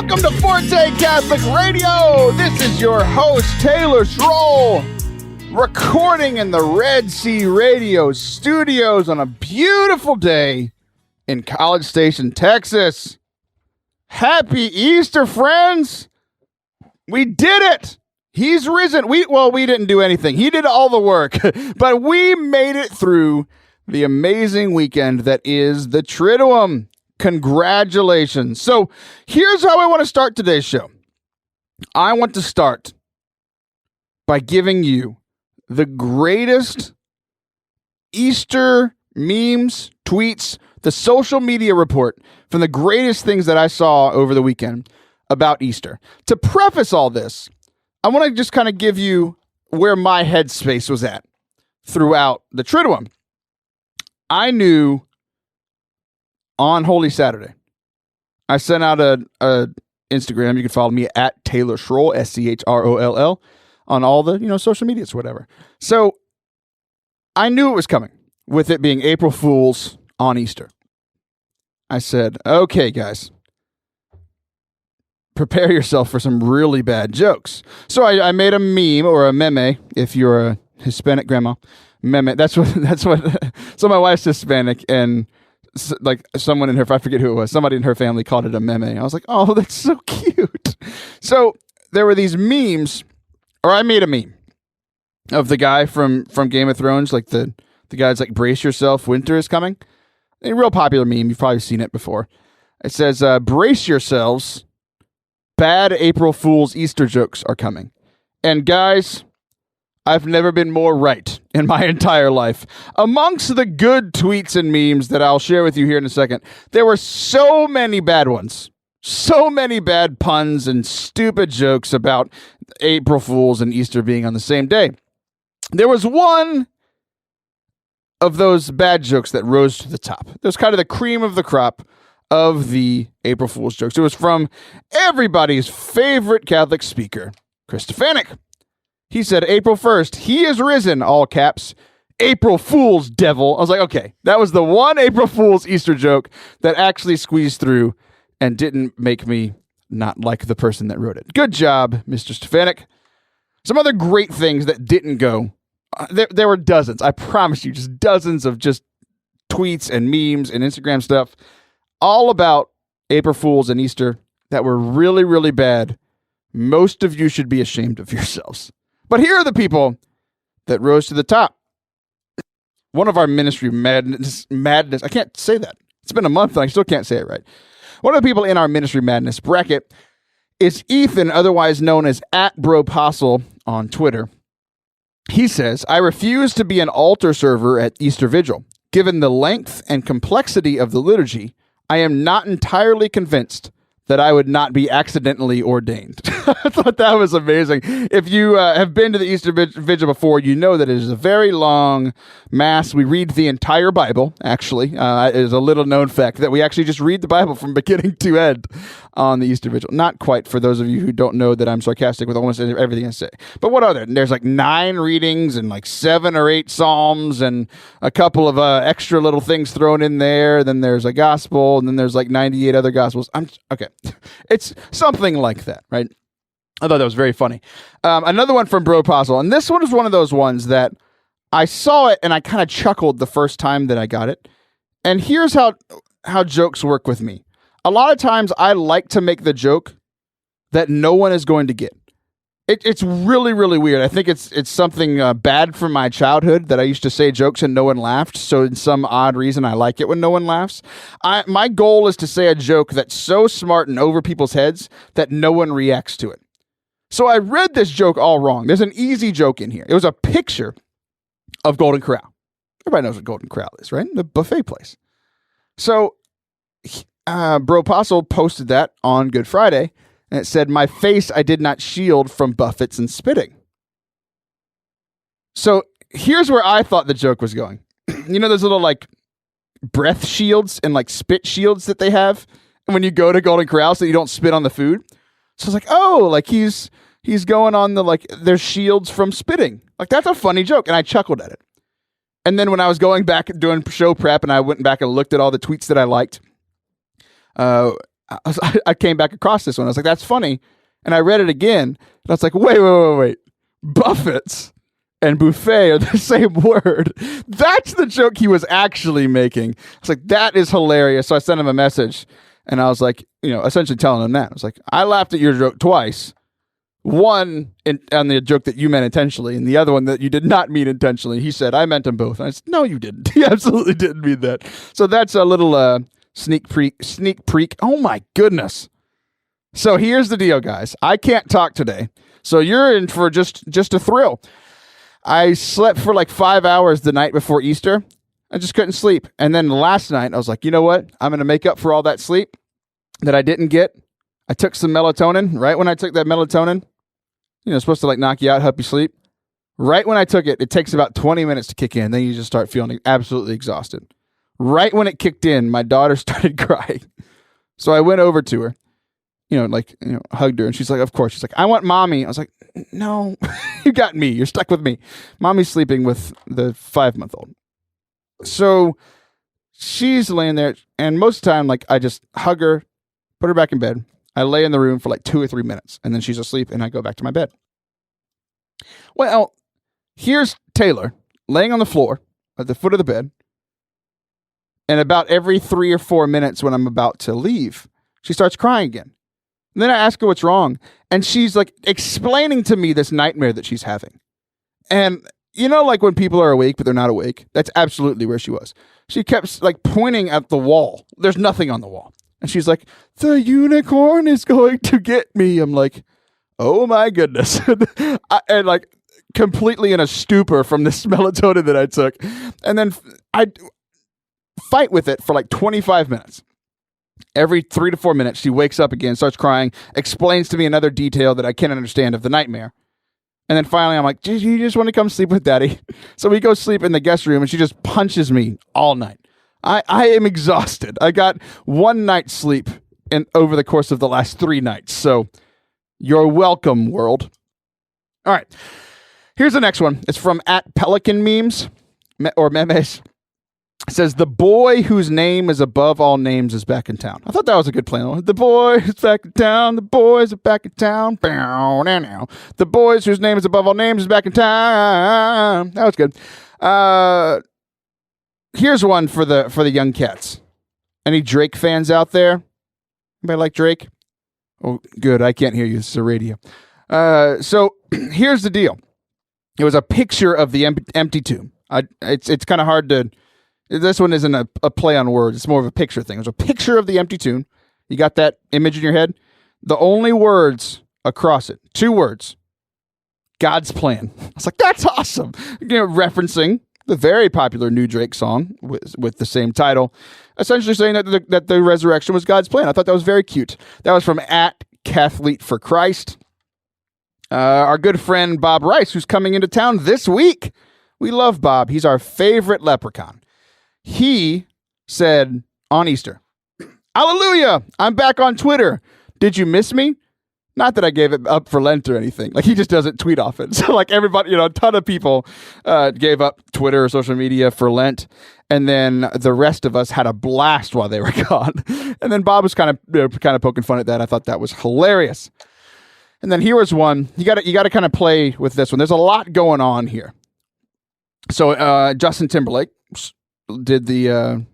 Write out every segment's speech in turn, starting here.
Welcome to Forte Catholic Radio. This is your host, Taylor Schroll, recording in the Red Sea Radio studios on a beautiful day in College Station, Texas. Happy Easter, friends. We did it. He's risen. We didn't do anything. He did all the work, but we made it through the amazing weekend that is the Triduum. Congratulations. So here's how I want to start today's show. I want to start by giving you the greatest Easter memes, tweets, the social media report from the greatest things that I saw over the weekend about Easter. To preface all this, I want to just kind of give you where my headspace was at throughout the Triduum. I knew on Holy Saturday, I sent out a Instagram. You can follow me at Taylor Schroll, Schroll, on all the social medias, whatever. So I knew it was coming with it being April Fool's on Easter. I said, okay, guys, prepare yourself for some really bad jokes. So I made a meme or a meme, if you're a Hispanic grandma. Meme. That's what. So my wife's Hispanic, and like someone in her, I forget who it was, somebody in her family called it a meme. I was like, oh, that's so cute. So there were these memes, or I made a meme of the guy from Game of Thrones, like the guy's like, brace yourself, winter is coming. A real popular meme. You've probably seen it before. It says, brace yourselves, bad April Fool's Easter jokes are coming. And guys, I've never been more right in my entire life. Amongst the good tweets and memes that I'll share with you here in a second, there were so many bad ones. So many bad puns and stupid jokes about April Fools and Easter being on the same day. There was one of those bad jokes that rose to the top. It was kind of the cream of the crop of the April Fool's jokes. It was from everybody's favorite Catholic speaker, Chris Stefanik. He said, April 1st, he is risen, all caps, April Fool's devil. I was like, okay, that was the one April Fool's Easter joke that actually squeezed through and didn't make me not like the person that wrote it. Good job, Mr. Stefanik. Some other great things that didn't go. There were dozens. I promise you, just dozens of just tweets and memes and Instagram stuff all about April Fools and Easter that were really, really bad. Most of you should be ashamed of yourselves. But here are the people that rose to the top. One of our ministry madness, I can't say that. It's been a month and I still can't say it right. One of the people in our ministry madness bracket is Ethan, otherwise known as @BroPostle on Twitter. He says, I refuse to be an altar server at Easter Vigil. Given the length and complexity of the liturgy, I am not entirely convinced that I would not be accidentally ordained. I thought that was amazing. If you have been to the Easter Vigil before, you know that it is a very long Mass. We read the entire Bible, actually. It is a little known fact that we actually just read the Bible from beginning to end on the Easter Vigil. Not quite for those of you who don't know that I'm sarcastic with almost everything I say. But what other? There's like 9 readings and like 7 or 8 Psalms and a couple of extra little things thrown in there. Then there's a gospel, and then there's like 98 other gospels. Okay. It's something like that, right? I thought that was very funny. Another one from Bro Puzzle, and this one is one of those ones that I saw it and I kind of chuckled the first time that I got it. And here's how jokes work with me. A lot of times I like to make the joke that no one is going to get. It's really, really weird. I think it's something bad from my childhood that I used to say jokes and no one laughed. So in some odd reason, I like it when no one laughs. My goal is to say a joke that's so smart and over people's heads that no one reacts to it. So I read this joke all wrong. There's an easy joke in here. It was a picture of Golden Corral. Everybody knows what Golden Corral is, right? The buffet place. So Bro Apostle posted that on Good Friday. And it said, my face I did not shield from buffets and spitting. So here's where I thought the joke was going. You know those little like breath shields and like spit shields that they have when you go to Golden Corral so you don't spit on the food? So I was like, oh, like he's going on the, like, there's shields from spitting. Like, that's a funny joke. And I chuckled at it. And then when I was going back doing show prep and I went back and looked at all the tweets that I liked, I came back across this one. I was like, that's funny. And I read it again. And I was like, wait. Buffets and buffet are the same word. That's the joke he was actually making. I was like, that is hilarious. So I sent him a message and I was like, essentially telling him that. I was like, I laughed at your joke twice. One on the joke that you meant intentionally, and the other one that you did not mean intentionally. He said, I meant them both. And I said, no, you didn't. He absolutely didn't mean that. So that's a little sneak peek. Oh my goodness. So here's the deal, guys. I can't talk today. So you're in for just a thrill. I slept for like 5 hours the night before Easter. I just couldn't sleep. And then last night, I was like, you know what? I'm going to make up for all that sleep that I didn't get. I took some melatonin. Right when I took that melatonin, it's supposed to like knock you out, help you sleep. Right when I took it, it takes about 20 minutes to kick in. Then you just start feeling absolutely exhausted. Right when it kicked in, my daughter started crying. So I went over to her, hugged her. And she's like, of course. She's like, I want mommy. I was like, no, you got me. You're stuck with me. Mommy's sleeping with the 5-month-old. So she's laying there. And most of the time, like, I just hug her, put her back in bed. I lay in the room for like 2 or 3 minutes. And then she's asleep and I go back to my bed. Well, here's Taylor laying on the floor at the foot of the bed. And about every 3 or 4 minutes when I'm about to leave, she starts crying again. And then I ask her what's wrong. And she's like explaining to me this nightmare that she's having. And like when people are awake, but they're not awake, that's absolutely where she was. She kept like pointing at the wall. There's nothing on the wall. And she's like, the unicorn is going to get me. I'm like, oh my goodness. And like completely in a stupor from this melatonin that I took. And then I fight with it for like 25 minutes. Every 3 to 4 minutes, she wakes up again, starts crying, explains to me another detail that I can't understand of the nightmare. And then finally, I'm like, you just want to come sleep with daddy? So we go sleep in the guest room, and she just punches me all night. I am exhausted. I got 1 night's sleep over the course of the last 3 nights. So you're welcome, world. All right. Here's the next one. It's from @PelicanMemes or Memes. It says, the boy whose name is above all names is back in town. I thought that was a good plan. The boy is back in town. The boys are back in town. The boys whose name is above all names is back in town. That was good. Here's one for the young cats. Any Drake fans out there? Anybody like Drake? Oh, good. I can't hear you. This is a radio. So here's the deal. It was a picture of the empty tomb. It's kind of hard to... This one isn't a play on words. It's more of a picture thing. There's a picture of the empty tomb. You got that image in your head? The only words across it, 2 words, God's plan. I was like, that's awesome. Referencing the very popular new Drake song with the same title, essentially saying that the resurrection was God's plan. I thought that was very cute. That was from @Cathlete4Christ. Our good friend Bob Rice, who's coming into town this week. We love Bob. He's our favorite leprechaun. He said on Easter, hallelujah, I'm back on Twitter. Did you miss me? Not that I gave it up for Lent or anything. Like, he just doesn't tweet often. So like everybody, a ton of people gave up Twitter or social media for Lent. And then the rest of us had a blast while they were gone. And then Bob was kind of poking fun at that. I thought that was hilarious. And then here was one. You got to kind of play with this one. There's a lot going on here. So Justin Timberlake did the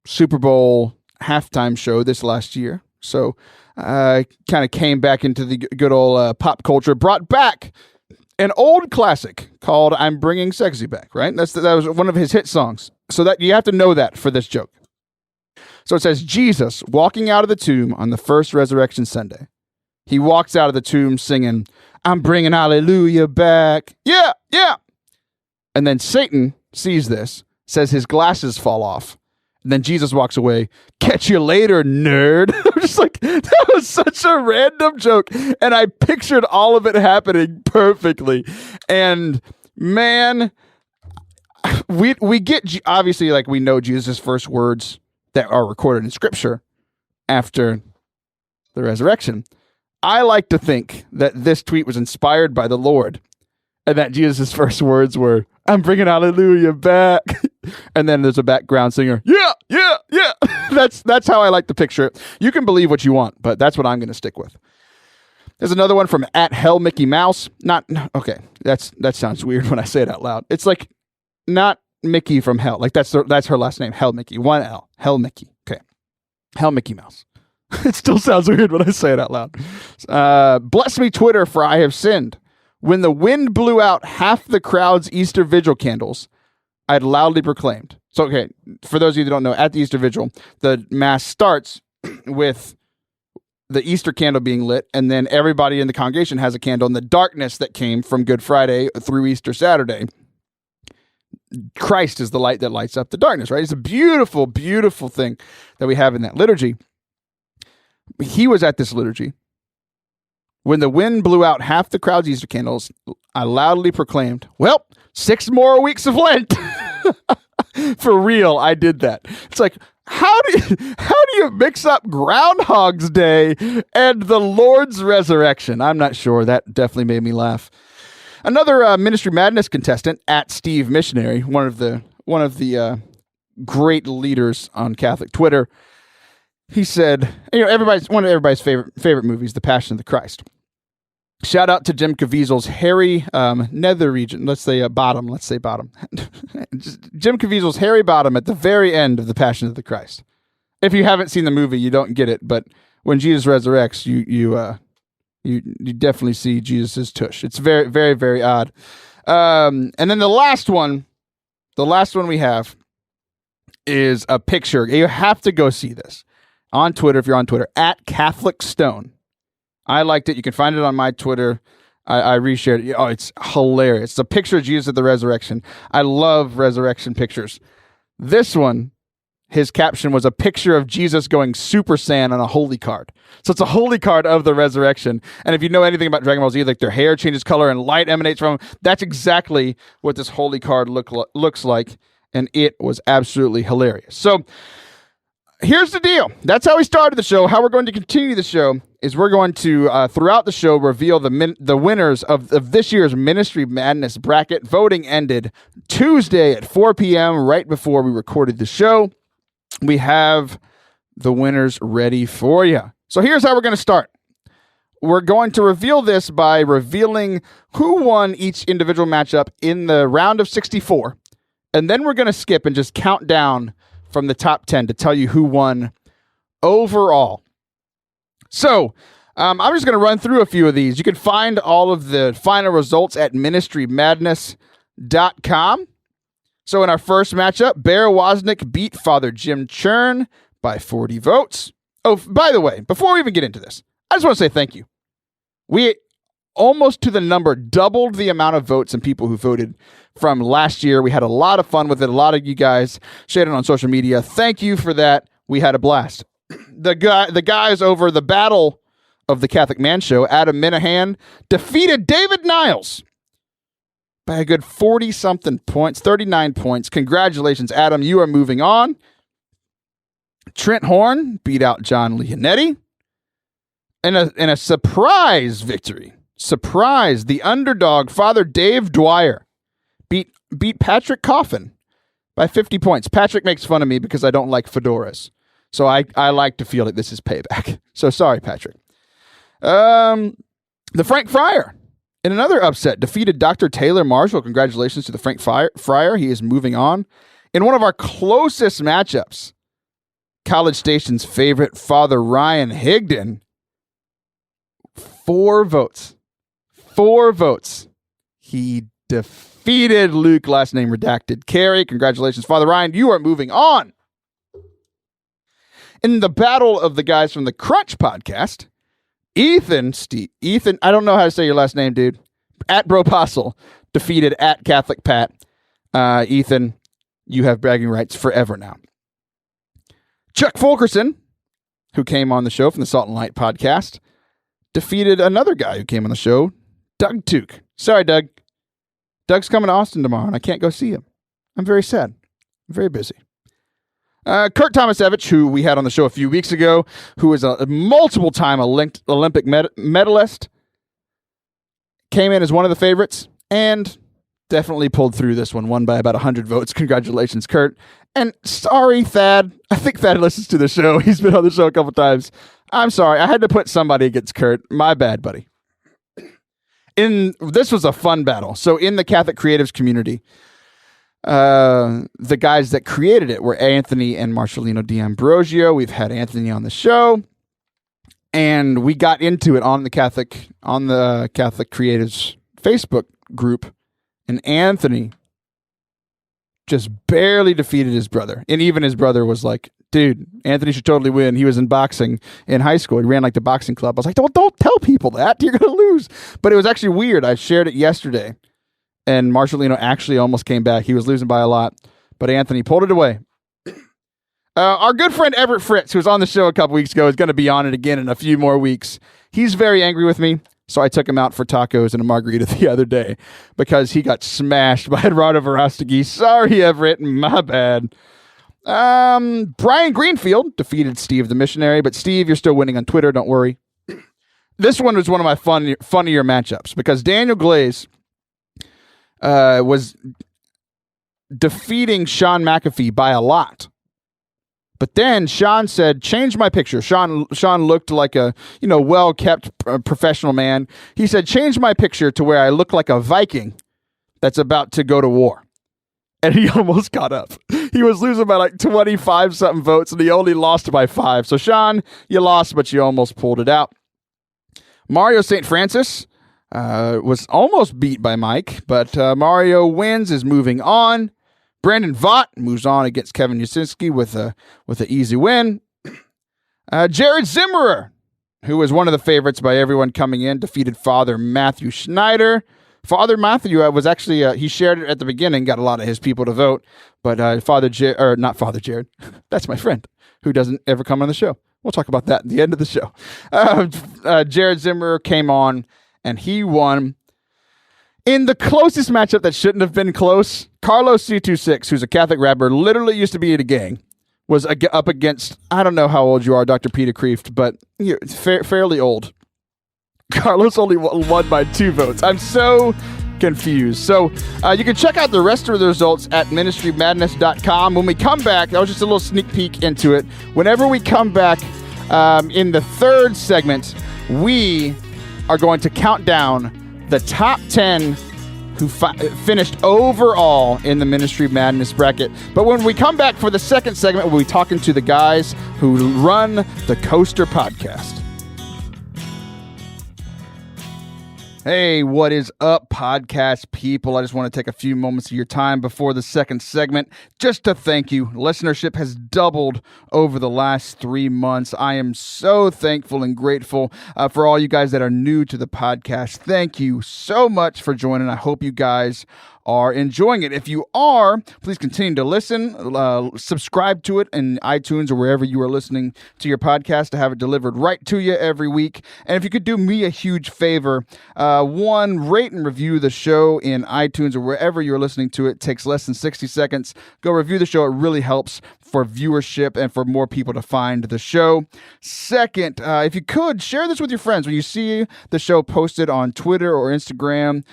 Super Bowl halftime show this last year. So kind of came back into the good old pop culture, brought back an old classic called I'm Bringing Sexy Back, right? That was one of his hit songs. So that you have to know that for this joke. So it says, Jesus walking out of the tomb on the first resurrection Sunday. He walks out of the tomb singing, I'm bringing hallelujah back. Yeah, yeah. And then Satan sees this, says his glasses fall off. And then Jesus walks away. Catch you later, nerd. I'm just like, that was such a random joke. And I pictured all of it happening perfectly. And man, we get, obviously, like, we know Jesus' first words that are recorded in Scripture after the resurrection. I like to think that this tweet was inspired by the Lord and that Jesus' first words were, I'm bringing hallelujah back. And then there's a background singer. Yeah, yeah, yeah. That's how I like to picture it. You can believe what you want, but that's what I'm going to stick with. There's another one from @HellMickeyMouse. Okay, that sounds weird when I say it out loud. It's like not Mickey from Hell. Like that's her last name, Hell Mickey. 1 L. Hell Mickey. Okay. Hell Mickey Mouse. It still sounds weird when I say it out loud. Bless me, Twitter, for I have sinned. When the wind blew out half the crowd's Easter Vigil candles, I'd loudly proclaimed. So, okay, for those of you that don't know, at the Easter Vigil, the Mass starts with the Easter candle being lit, and then everybody in the congregation has a candle in the darkness that came from Good Friday through Easter Saturday. Christ is the light that lights up the darkness, right? It's a beautiful, beautiful thing that we have in that liturgy. He was at this liturgy. When the wind blew out half the crowd's Easter candles, I loudly proclaimed, well, 6 more weeks of Lent. For real, I did that. It's like, how do you mix up Groundhog's Day and the Lord's resurrection? I'm not sure. That definitely made me laugh. Another Ministry Madness contestant at Steve Missionary, one of the great leaders on Catholic Twitter. He said, one of everybody's favorite movies, The Passion of the Christ. Shout out to Jim Caviezel's hairy nether region. Let's say bottom. Jim Caviezel's hairy bottom at the very end of The Passion of the Christ. If you haven't seen the movie, you don't get it. But when Jesus resurrects, you definitely see Jesus' tush. It's very, very, very odd. And then the last one we have is a picture. You have to go see this on Twitter if you're on Twitter at Catholic Stone. I liked it. You can find it on my Twitter. I reshared it. Oh, it's hilarious. It's a picture of Jesus at the resurrection. I love resurrection pictures. This one, his caption was a picture of Jesus going Super Saiyan on a holy card. So it's a holy card of the resurrection. And if you know anything about Dragon Ball Z, like their hair changes color and light emanates from them, that's exactly what this holy card looks like. And it was absolutely hilarious. So here's the deal. That's how we started the show. How we're going to continue the show is we're going to, throughout the show, reveal the winners of this year's Ministry Madness bracket. Voting ended Tuesday at 4 p.m., right before we recorded the show. We have the winners ready for you. So here's how we're going to start. We're going to reveal this by revealing who won each individual matchup in the round of 64. And then we're going to skip and just count down from the top 10 to tell you who won overall. So I'm just going to run through a few of these. You can find all of the final results at ministrymadness.com. So in our first matchup, Bear Wozniak beat Father Jim Churn by 40 votes. Oh, by the way, before we even get into this, I just want to say thank you. We almost to the number doubled the amount of votes and people who voted from last year. We had a lot of fun with it. A lot of you guys shared it on social media. Thank you for that. We had a blast. The guys over the Battle of the Catholic Man Show, Adam Minahan, defeated David Niles by a good 40-something points, 39 points. Congratulations, Adam. You are moving on. Trent Horn beat out John Leonetti in a surprise victory. Surprise. The underdog, Father Dave Dwyer, beat Patrick Coffin by 50 points. Patrick makes fun of me because I don't like fedoras. So I like to feel like this is payback. So sorry, Patrick. The Frank Fryer, in another upset, defeated Dr. Taylor Marshall. Congratulations to the Frank Fryer. He is moving on. In one of our closest matchups, College Station's favorite, Father Ryan Higdon, 4 votes. 4 votes. He defeated Luke, last name redacted, Carey. Congratulations, Father Ryan. You are moving on. In the battle of the guys from the Crunch podcast, Ethan, I don't know how to say your last name, dude. At Bropostle defeated at Catholic Pat. Ethan, you have bragging rights forever now. Chuck Fulkerson, who came on the show from the Salt and Light podcast, defeated another guy who came on the show, Doug Took. Sorry, Doug. Doug's coming to Austin tomorrow, and I can't go see him. I'm very sad. I'm very busy. Kurt Tomasevich, who we had on the show a few weeks ago, who is a multiple-time Olympic medalist, came in as one of the favorites, and definitely pulled through this one. Won by about 100 votes. Congratulations, Kurt. And sorry, Thad. I think Thad listens to the show. He's been on the show a couple times. I'm sorry. I had to put somebody against Kurt. My bad, buddy. This was a fun battle. So in the Catholic Creatives community, the guys that created it were Anthony and Marcelino D'Ambrosio. We've had Anthony on the show, and we got into it on the Catholic Creatives Facebook group, and Anthony just barely defeated his brother. And even his brother was like, dude, Anthony should totally win. He was in boxing in high school. He ran like the boxing club. I was like, don't tell people that. You're going to lose. But it was actually weird. I shared it yesterday, and Marcelino actually almost came back. He was losing by a lot, but Anthony pulled it away. Our good friend Everett Fritz, who was on the show a couple weeks ago, is going to be on it again in a few more weeks. He's very angry with me. So I took him out for tacos and a margarita the other day because he got smashed by Eduardo Verostegui. Sorry, Everett. My bad. Brian Greenfield defeated Steve the Missionary, but Steve, you're still winning on Twitter. Don't worry. This one was one of my funnier matchups because Daniel Glaze was defeating Sean McAfee by a lot. But then Sean said, change my picture. Sean looked like a, well-kept professional man. He said, change my picture to where I look like a Viking that's about to go to war. And he almost caught up. He was losing by like 25-something votes, and he only lost by 5. So, Sean, you lost, but you almost pulled it out. Mario St. Francis was almost beat by Mike, but Mario wins, is moving on. Brandon Vaught moves on against Kevin Yasinski with an easy win. Jared Zimmerer, who was one of the favorites by everyone coming in, defeated Father Matthew Schneider. Father Matthew was actually, he shared it at the beginning, got a lot of his people to vote, but not Father Jared, that's my friend, who doesn't ever come on the show. We'll talk about that at the end of the show. Jared Zimmerer came on, and he won. In the closest matchup that shouldn't have been close, Carlos C26, who's a Catholic rapper, literally used to be in a gang, was up against, I don't know how old you are, Dr. Peter Kreeft, but you're fairly old. Carlos only won by 2 votes. I'm so confused. So you can check out the rest of the results at ministrymadness.com. When we come back, that was just a little sneak peek into it. Whenever we come back in the third segment, we are going to count down the top 10 who finished overall in the Ministry Madness bracket. But when we come back for the second segment, we'll be talking to the guys who run the Coaster Podcast. Hey, what is up, podcast people? I just want to take a few moments of your time before the second segment just to thank you. Listenership has doubled over the last 3 months. I am so thankful and grateful for all you guys that are new to the podcast. Thank you so much for joining. I hope you guys are enjoying it. If you are, please continue to listen. Subscribe to it in iTunes or wherever you are listening to your podcast to have it delivered right to you every week. And if you could do me a huge favor, one, rate and review the show in iTunes or wherever you're listening to it. It takes less than 60 seconds. Go review the show. It really helps for viewership and for more people to find the show. Second, if you could, share this with your friends. When you see the show posted on Twitter or Instagram,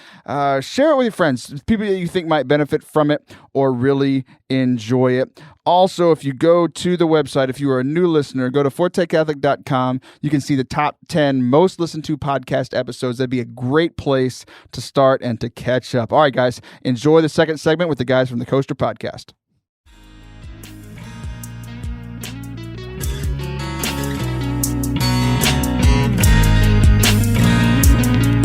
share it with your friends, people that you think might benefit from it or really enjoy it. Also, if you go to the website, if you are a new listener, go to fortecatholic.com. You can see the top 10 most listened to podcast episodes. That'd be a great place to start and to catch up. All right, guys, enjoy the second segment with the guys from the Coaster Podcast.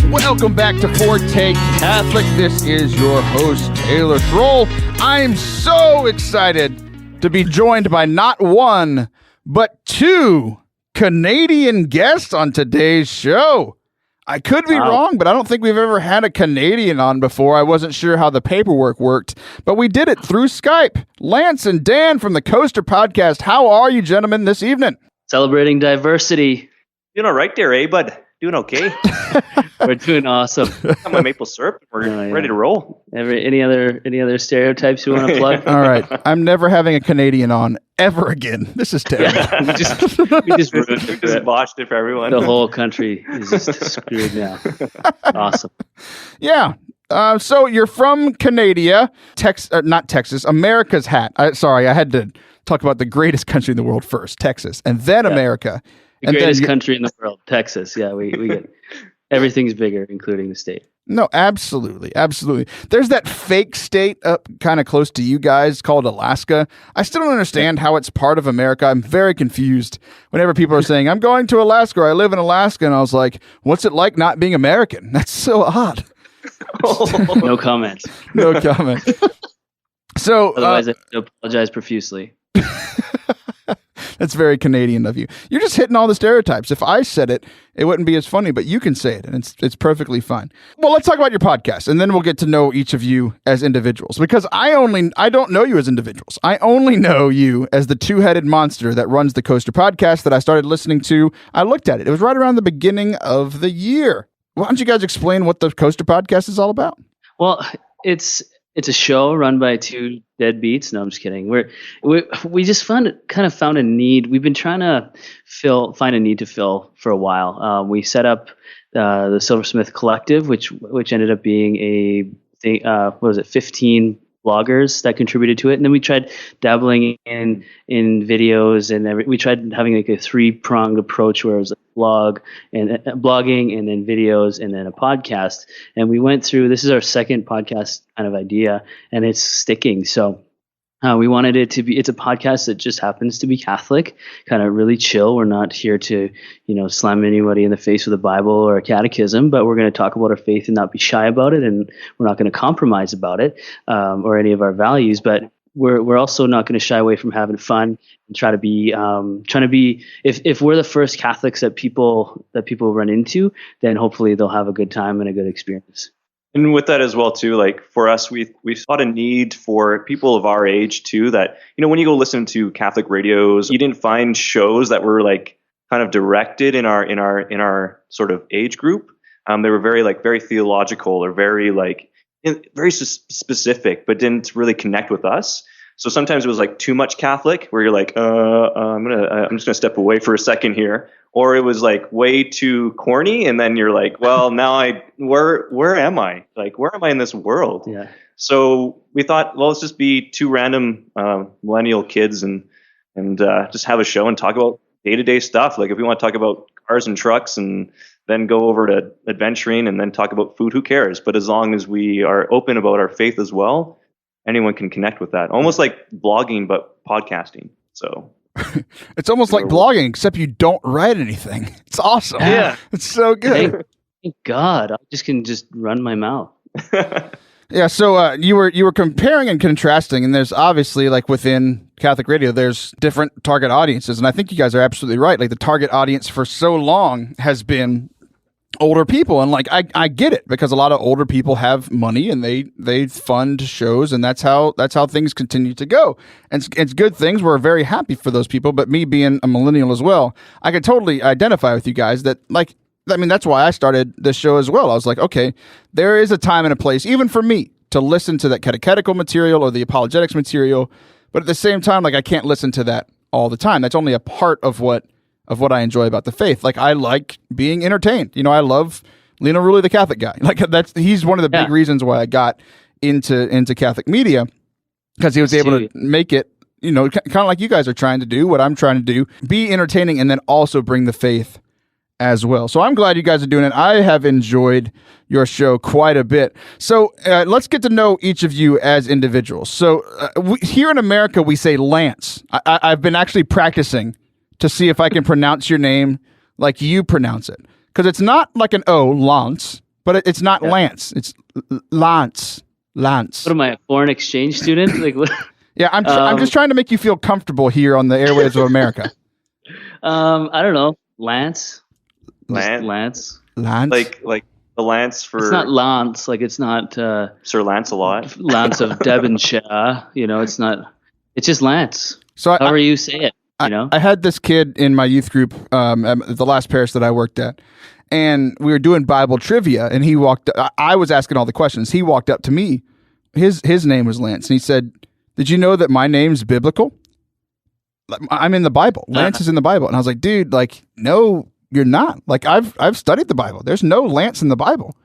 Welcome back to Forte Catholic. This is your host, Taylor Schroll. I'm so excited to be joined by not one, but 2 Canadian guests on today's show. I could be wrong, but I don't think we've ever had a Canadian on before. I wasn't sure how the paperwork worked, but we did it through Skype. Lance and Dan from the Coaster Podcast. How are you gentlemen this evening? Celebrating diversity. Doing all right there, eh, bud? Doing okay. We're doing awesome. Got my maple syrup. We're ready to roll. Any other stereotypes you want to plug? All right. I'm never having a Canadian on ever again. This is terrible. we just ruined We just botched it for everyone. The whole country is just screwed now. Awesome. Yeah. So you're from Canada, not Texas, America's hat. Sorry, I had to talk about the greatest country in the world first, Texas, and then America. The greatest country in the world, Texas. Yeah, we get everything's bigger, including the state. No, absolutely. There's that fake state up kind of close to you guys called Alaska. I still don't understand how it's part of America. I'm very confused whenever people are saying, I'm going to Alaska, or I live in Alaska, and I was like, what's it like not being American? That's so odd. No comment. No comment. So, otherwise, I apologize profusely. That's very Canadian of you. You're just hitting all the stereotypes. If I said it, it wouldn't be as funny, but you can say it, and it's perfectly fine. Well, let's talk about your podcast, and then we'll get to know each of you as individuals, because I don't know you as individuals. I only know you as the two-headed monster that runs the Coaster podcast that I started listening to. I looked at it. It was right around the beginning of the year. Why don't you guys explain what the Coaster podcast is all about? Well, it's a show run by two deadbeats. No, I'm just kidding. We just found a need. We've been trying to find a need to fill for a while. We set up the Silversmith Collective, which ended up being a thing. 15 bloggers that contributed to it, and then we tried dabbling in videos, and we tried having like a 3-pronged approach where it was blogging, and then videos, and then a podcast. And we went through. This is our second podcast kind of idea, and it's sticking. So we wanted it to be. It's a podcast that just happens to be Catholic, kind of really chill. We're not here to, slam anybody in the face with a Bible or a catechism, but we're going to talk about our faith and not be shy about it, and we're not going to compromise about it or any of our values. But we're also not going to shy away from having fun and trying to be. If we're the first Catholics that people run into, then hopefully they'll have a good time and a good experience. And with that as well, too, like for us, we thought a need for people of our age, too, that, when you go listen to Catholic radios, you didn't find shows that were like kind of directed in our sort of age group. They were very theological, or very specific, but didn't really connect with us. So sometimes it was like too much Catholic, where you're like, I'm just gonna step away for a second here, or it was like way too corny, and then you're like, well, now where am I? Like, where am I in this world? Yeah. So we thought, well, let's just be two random millennial kids and just have a show and talk about day-to-day stuff. Like if we want to talk about cars and trucks, and then go over to adventuring, and then talk about food, who cares? But as long as we are open about our faith as well, anyone can connect with that. Almost like blogging, but podcasting. So it's almost like blogging, except you don't write anything. It's awesome. Yeah. It's so good. Thank God. I can run my mouth. Yeah. So you were comparing and contrasting, and there's obviously, like, within Catholic radio, there's different target audiences. And I think you guys are absolutely right. Like, the target audience for so long has been older people, and like I get it, because a lot of older people have money and they fund shows, and that's how things continue to go. And it's good things. We're very happy for those people. But me being a millennial as well, I could totally identify with you guys that, like, I mean, that's why I started this show as well. I was like, okay, there is a time and a place, even for me, to listen to that catechetical material or the apologetics material. But at the same time, like, I can't listen to that all the time. That's only a part of what I enjoy about the faith. Like, I like being entertained. I love Lino Rulli, the Catholic guy. Like, he's one of the big reasons why I got into Catholic media, because he was able to make it, kind of like you guys are trying to do, what I'm trying to do, be entertaining, and then also bring the faith as well. So I'm glad you guys are doing it. I have enjoyed your show quite a bit. So let's get to know each of you as individuals. So here in America, we say Lance. I've been actually practicing to see if I can pronounce your name like you pronounce it. Because it's not like an O, Lance, but it's not Lance. It's Lance. Lance. What am I, a foreign exchange student? Like, what? Yeah, I'm just trying to make you feel comfortable here on the airwaves of America. I don't know. Lance. Lance. Lance. Like the Lance for... It's not Lance. Like, it's not... Sir Lancelot. Lance of Devonshire. It's not... It's just Lance. So however you say it. I had this kid in my youth group at the last parish that I worked at, and we were doing Bible trivia, and I was asking all the questions. He walked up to me. His name was Lance, and he said, "Did you know that my name's biblical? I'm in the Bible. Lance is in the Bible." And I was like, "Dude, like, no, you're not. Like, I've studied the Bible. There's no Lance in the Bible."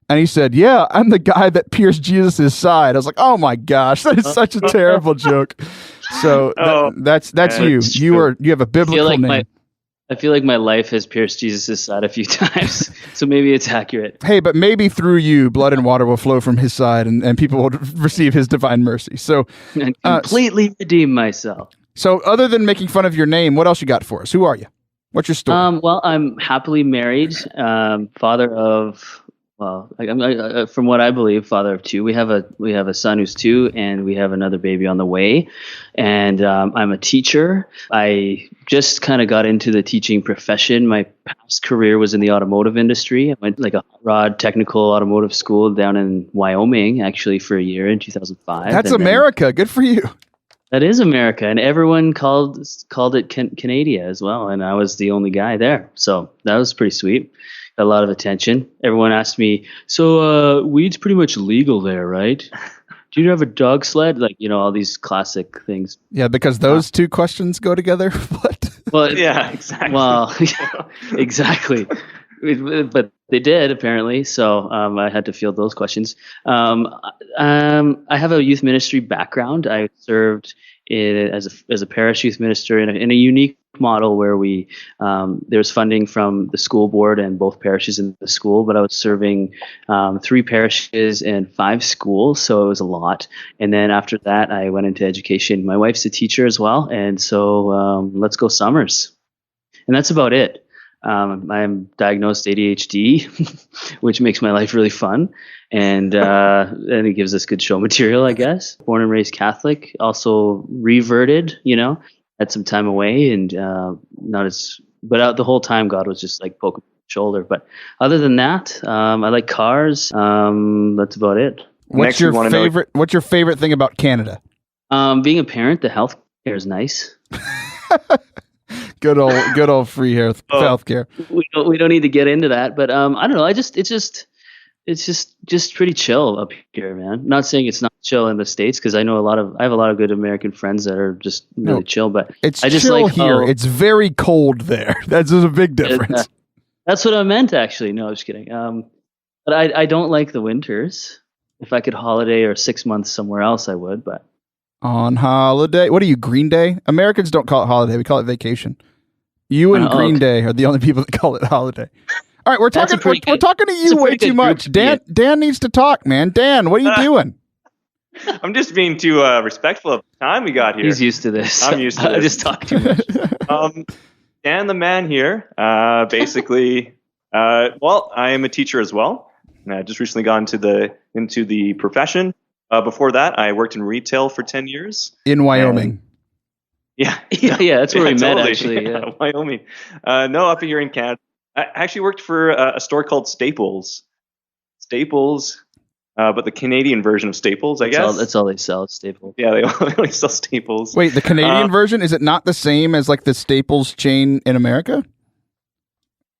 And he said, "Yeah, I'm the guy that pierced Jesus' side." I was like, "Oh my gosh, that is such a terrible joke." So that's you. You have a biblical name. I feel like my life has pierced Jesus' side a few times, so maybe it's accurate. Hey, but maybe through you, blood and water will flow from his side, and people will receive his divine mercy. So, and completely redeem myself. So, other than making fun of your name, what else you got for us? Who are you? What's your story? Well, I'm happily married, father of. Well, from what I believe, father of two. We have a son who's 2, and we have another baby on the way. And I'm a teacher. I just kind of got into the teaching profession. My past career was in the automotive industry. I went like a hot rod technical automotive school down in Wyoming, actually, for a year in 2005. That's America. Good for you. That is America, and everyone called it Canada as well. And I was the only guy there, so that was pretty sweet. A lot of attention. Everyone asked me, so weed's pretty much legal there, right? Do you have a dog sled? Like, all these classic things. Yeah, because those two questions go together. What? Well, yeah, exactly. Well, exactly. But they did, apparently. So I had to field those questions. I have a youth ministry background. I served as a parish youth minister in a unique model where there's funding from the school board and both parishes in the school, but I was serving 3 parishes and 5 schools, so it was a lot. And then after that, I went into education. My wife's a teacher as well, and so let's go summers. And that's about it. I'm diagnosed ADHD, which makes my life really fun, and it gives us good show material, I guess. Born and raised Catholic, also reverted, had some time away, and but the whole time God was just like poking my shoulder. But other than that, I like cars. That's about it. What's your favorite thing about Canada? Being a parent, the health care is nice. Good old free health care. We don't need to get into that, but I don't know. It's just pretty chill up here, man. Not saying it's not chill in the States, because I have a lot of good American friends that are just really chill. But it's I just chill like here. It's very cold there. That's a big difference. That's what I meant, actually. No, I'm just kidding. But I don't like the winters. If I could holiday or 6 months somewhere else, I would. But on holiday, what are you, Green Day? Americans don't call it holiday. We call it vacation. You and Green Day are the only people that call it holiday. All right, we're talking to you way too much. Dan needs to talk, man. Dan, what are you doing? I'm just being too respectful of the time we got here. He's used to this. I'm used to this. I just talk too much. Dan the man here, basically, I am a teacher as well. I just recently got into the profession. Before that, I worked in retail for 10 years. In Wyoming. Yeah, that's where we met, actually. Yeah. Wyoming. No, up here in Canada. I actually worked for a store called Staples. But the Canadian version of Staples, I guess. That's all they sell, Staples. Yeah, they only sell Staples. Wait, the Canadian version, is it not the same as like the Staples chain in America?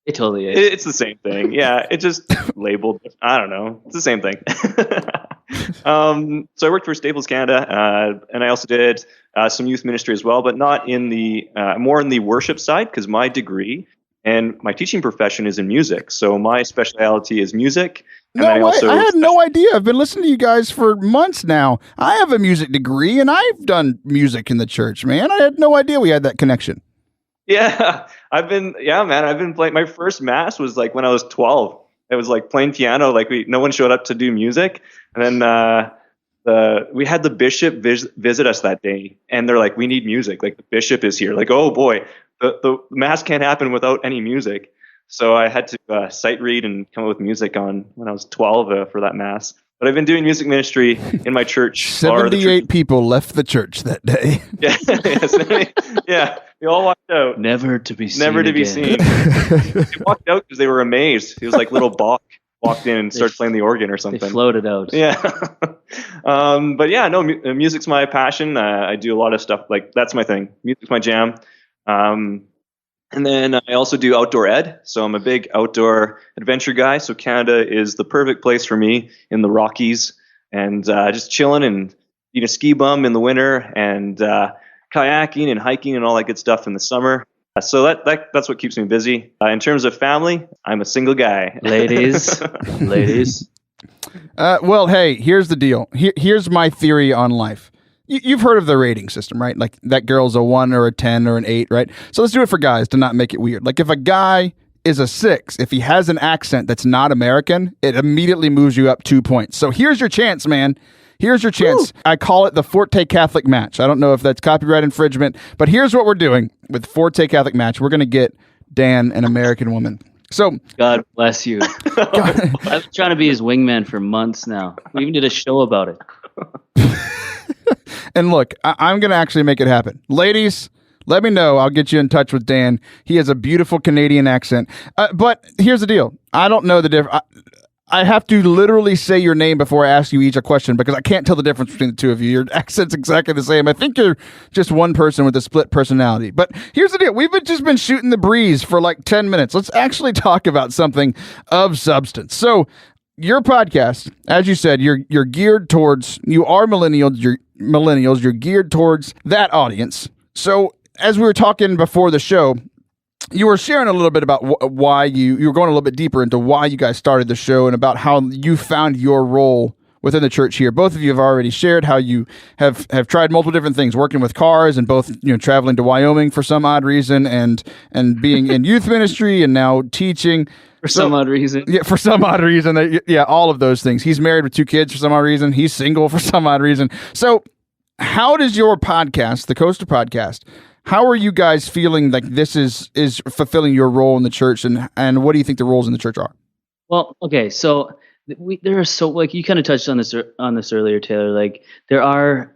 It totally is. It's the same thing. Yeah, it just labeled. I don't know. It's the same thing. So I worked for Staples Canada, and I also did some youth ministry as well, but not in the more in the worship side, because my degree and my teaching profession is in music. So my specialty is music. And I had no idea. I've been listening to you guys for months now. I have a music degree, and I've done music in the church, man. I had no idea we had that connection. Yeah, I've been playing. My first mass was like when I was 12. It was like playing piano. Like no one showed up to do music, and then we had the bishop visit us that day, and they're like, "We need music. Like the bishop is here." Like, oh boy, the mass can't happen without any music. So I had to sight read and come up with music when I was 12 for that mass. But I've been doing music ministry in my church. 78 people left the church that day. Yeah, they all walked out. Never to be seen. They walked out because they were amazed. It was like little Bach walked in and started playing the organ or something. They floated out. Yeah. But yeah, no, music's my passion. I do a lot of stuff. Like that's my thing. Music's my jam. And then I also do outdoor ed. So I'm a big outdoor adventure guy. So Canada is the perfect place for me in the Rockies, and just chilling and eating a ski bum in the winter, and kayaking and hiking and all that good stuff in the summer. So that's what keeps me busy. In terms of family, I'm a single guy. Ladies, Well, hey, here's the deal. Here's my theory on life. You've heard of the rating system, right? Like that girl's a 1 or a 10 or an 8, right? So let's do it for guys to not make it weird. Like if a guy is a 6, if he has an accent that's not American, it immediately moves you up 2 points. So here's your chance, man. Here's your chance. Woo! I call it the Forte Catholic match. I don't know if that's copyright infringement, but here's what we're doing with Forte Catholic match. We're going to get Dan an American woman. So God bless you. I've been trying to be his wingman for months now. We even did a show about it. And look, I'm going to actually make it happen. Ladies, let me know. I'll get you in touch with Dan. He has a beautiful Canadian accent. But here's the deal. I don't know the difference. I have to literally say your name before I ask you each a question because I can't tell the difference between the two of you. Your accent's exactly the same. I think you're just one person with a split personality. But here's the deal. We've just been shooting the breeze for like 10 minutes. Let's actually talk about something of substance. So your podcast, as you said, you're geared towards, you are millennials, you're geared towards that audience. So as we were talking before the show, you were sharing a little bit about why you were going a little bit deeper into why you guys started the show and about how you found your role within the church here. Both of you have already shared how you have tried multiple different things, working with cars and both, traveling to Wyoming for some odd reason and being in youth ministry and now teaching. For some odd reason. Yeah, for some odd reason. Yeah, all of those things. He's married with 2 kids for some odd reason. He's single for some odd reason. So how does your podcast, the Coaster Podcast, how are you guys feeling like this is fulfilling your role in the church, and what do you think the roles in the church are? Well, okay, so there are like you kind of touched on this earlier, Taylor. Like there are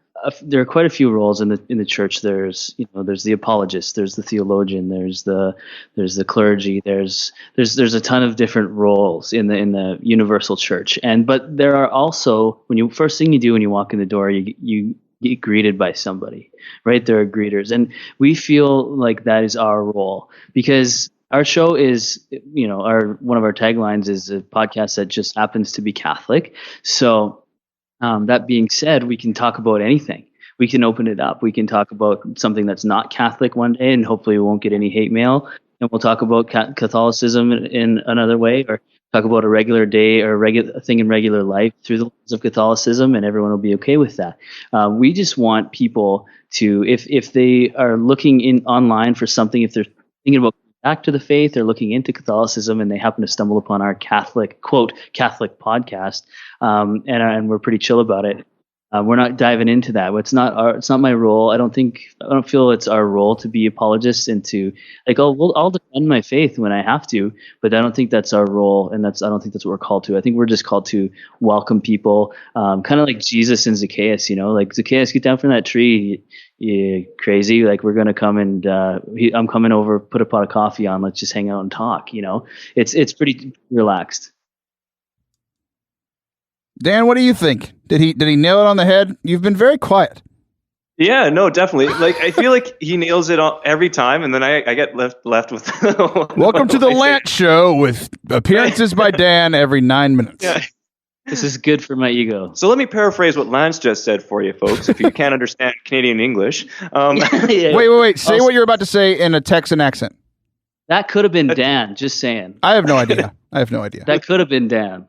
quite a few roles in the church. There's there's the apologist, there's the theologian, there's the clergy, there's a ton of different roles in the universal church. But there are also, first thing you do when you walk in the door, you get greeted by somebody, right? There are greeters. And we feel like that is our role because our show is, one of our taglines is a podcast that just happens to be Catholic. So that being said, we can talk about anything. We can open it up. We can talk about something that's not Catholic one day, and hopefully we won't get any hate mail. And we'll talk about Catholicism in another way, or talk about a regular day or a thing in regular life through the lens of Catholicism, and everyone will be okay with that. We just want people to, if they are looking online for something, if they're thinking about back to the faith, they're looking into Catholicism, and they happen to stumble upon our Catholic podcast, and we're pretty chill about it. We're not diving into that. It's not my role. I don't feel it's our role to be apologists and to I'll defend my faith when I have to, but I don't think that's our role, and I don't think that's what we're called to. I think we're just called to welcome people, kind of like Jesus and Zacchaeus. Like Zacchaeus, get down from that tree, you crazy. Like we're gonna come and I'm coming over, put a pot of coffee on. Let's just hang out and talk. It's pretty relaxed. Dan, what do you think? Did he nail it on the head? You've been very quiet. Yeah, no, definitely. Like I feel like he nails it every time, and then I get left with. Welcome to the Lance Show with appearances by Dan every 9 minutes. Yeah. This is good for my ego. So let me paraphrase what Lance just said for you, folks. If you can't understand Canadian English, Yeah. Wait. Say what you're about to say in a Texan accent. That could have been Dan. Just saying. I have no idea. That could have been Dan.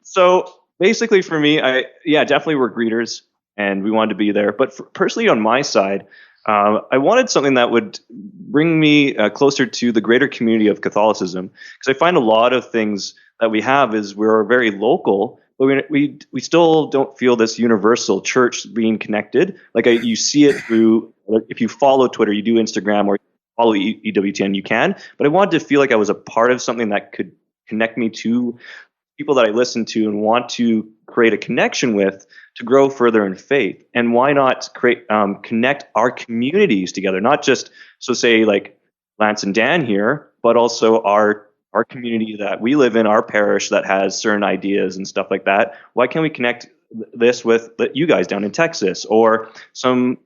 So basically for me, definitely we're greeters and we wanted to be there. But personally on my side, I wanted something that would bring me closer to the greater community of Catholicism. Because I find a lot of things that we have is we're very local, but we still don't feel this universal church being connected. Like you see it through, if you follow Twitter, you do Instagram, or follow EWTN, you can. But I wanted to feel like I was a part of something that could connect me to people that I listen to and want to create a connection with to grow further in faith. And why not connect our communities together? Not just, say like Lance and Dan here, but also our community that we live in, our parish that has certain ideas and stuff like that. Why can't we connect this with you guys down in Texas, or some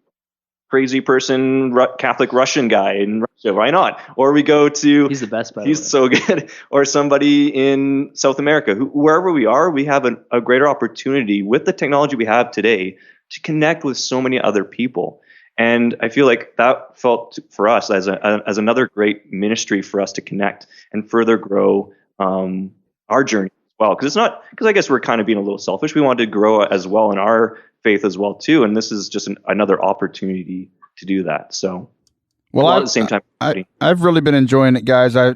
crazy person, Catholic Russian guy in Russia? Why not? Or we go to, he's the best, by the way. He's so good. Or somebody in South America, wherever we are, we have a greater opportunity with the technology we have today to connect with so many other people. And I feel like that felt for us as another great ministry for us to connect and further grow our journey well, because I guess we're kind of being a little selfish. We wanted to grow as well in our faith as well too, and this is just another opportunity to do that. So, well, at the same time, I've really been enjoying it, guys. I'm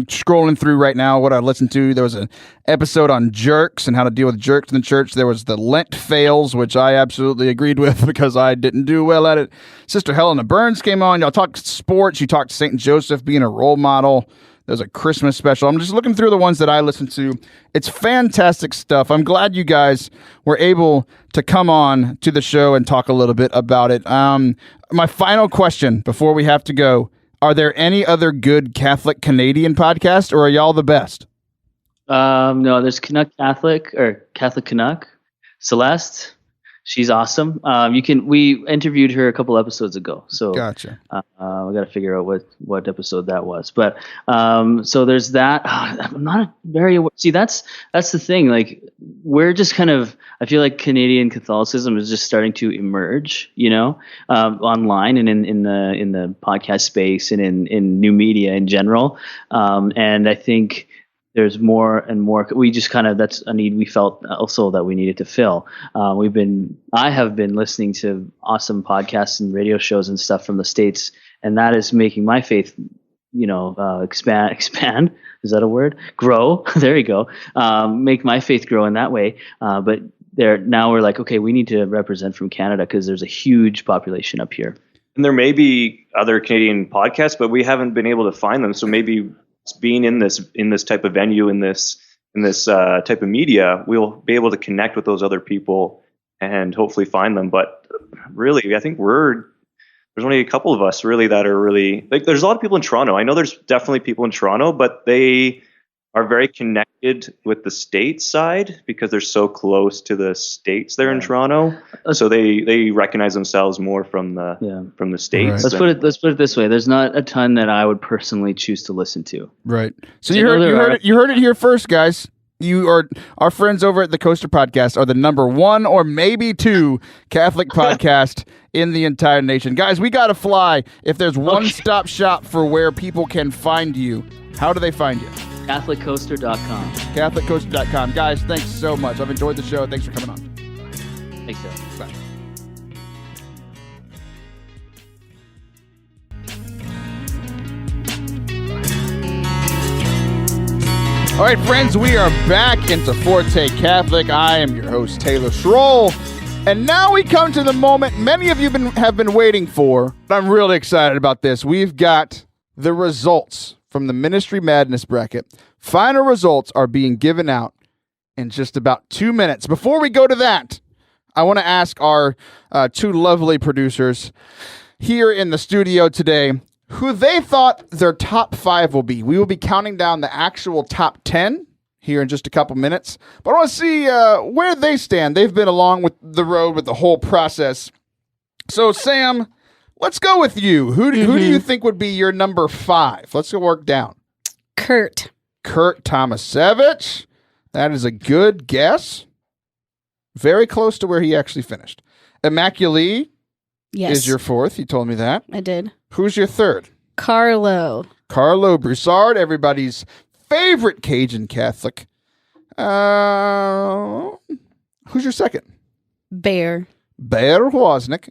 scrolling through right now what I listened to. There was an episode on jerks and how to deal with jerks in the church. There was the Lent fails, which I absolutely agreed with because I didn't do well at it. Sister Helena Burns came on. Y'all talked sports. You talked St. Joseph being a role model. There's a Christmas special. I'm just looking through the ones that I listened to. It's fantastic stuff. I'm glad you guys were able to come on to the show and talk a little bit about it. My final question before we have to go, are there any other good Catholic Canadian podcasts, or are y'all the best? No, there's Canuck Catholic or Catholic Canuck. Celeste, she's awesome. We interviewed her a couple episodes ago, so gotcha. We got to figure out what episode that was. But so there's that. I'm not very see. That's the thing. Like we're just kind of. I feel like Canadian Catholicism is just starting to emerge. Online and in the podcast space and in new media in general. And I think there's more and more. We just that's a need we felt also that we needed to fill. I have been listening to awesome podcasts and radio shows and stuff from the States, and that is making my faith, expand. Is that a word? Grow. There you go. Make my faith grow in that way. But now we're like, okay, we need to represent from Canada because there's a huge population up here. And there may be other Canadian podcasts, but we haven't been able to find them. So maybe being in this type of venue, in this type of media, we'll be able to connect with those other people and hopefully find them. But really, I think there's only a couple of us really that are really like. There's a lot of people in Toronto. I know there's definitely people in Toronto, but they are very connected with the States side because they're so close to the States there in Toronto. So they recognize themselves more from the States. Right. Let's put it this way. There's not a ton that I would personally choose to listen to. Right. So you heard it here first, guys. Our friends over at the Coaster Podcast are the number 1 or maybe 2 Catholic podcast in the entire nation. Guys, we got to fly. If there's one-stop shop for where people can find you, how do they find you? CatholicCoaster.com. CatholicCoaster.com. Guys, thanks so much. I've enjoyed the show. Thanks for coming on. Thanks, sir. Bye. All right, friends, we are back into Forte Catholic. I am your host, Taylor Schroll. And now we come to the moment many of you have been waiting for. I'm really excited about this. We've got the results from the Ministry Madness bracket. Final results are being given out in just about 2 minutes. Before we go to that, I want to ask our 2 lovely producers here in the studio today who they thought their top 5 will be. We will be counting down the actual top 10 here in just a couple minutes. But I want to see where they stand. They've been along with the road with the whole process. So, Sam, let's go with you. Who do you think would be your number 5? Let's go work down. Kurt Tomasevich. That is a good guess. Very close to where he actually finished. Immaculée is your 4th. You told me that. I did. Who's your 3rd? Carlo Broussard, everybody's favorite Cajun Catholic. Who's your 2nd? Bear Wozniak.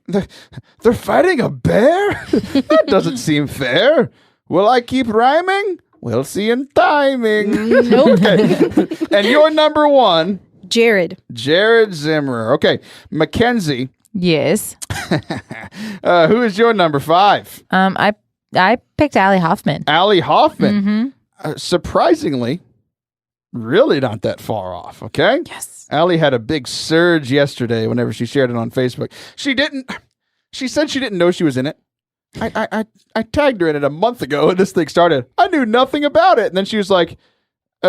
They're fighting a bear? That doesn't seem fair. Will I keep rhyming? We'll see in timing. Nope. Okay. And your number 1? Jared Zimmerer. Okay. Mackenzie. Yes. Who is your number 5? I picked Allie Hoffman. Mm-hmm. Surprisingly, really not that far off. Okay. Yes. Allie had a big surge yesterday whenever she shared it on Facebook. She said she didn't know she was in it. I tagged her in it a month ago and this thing started. I knew nothing about it. And then she was like,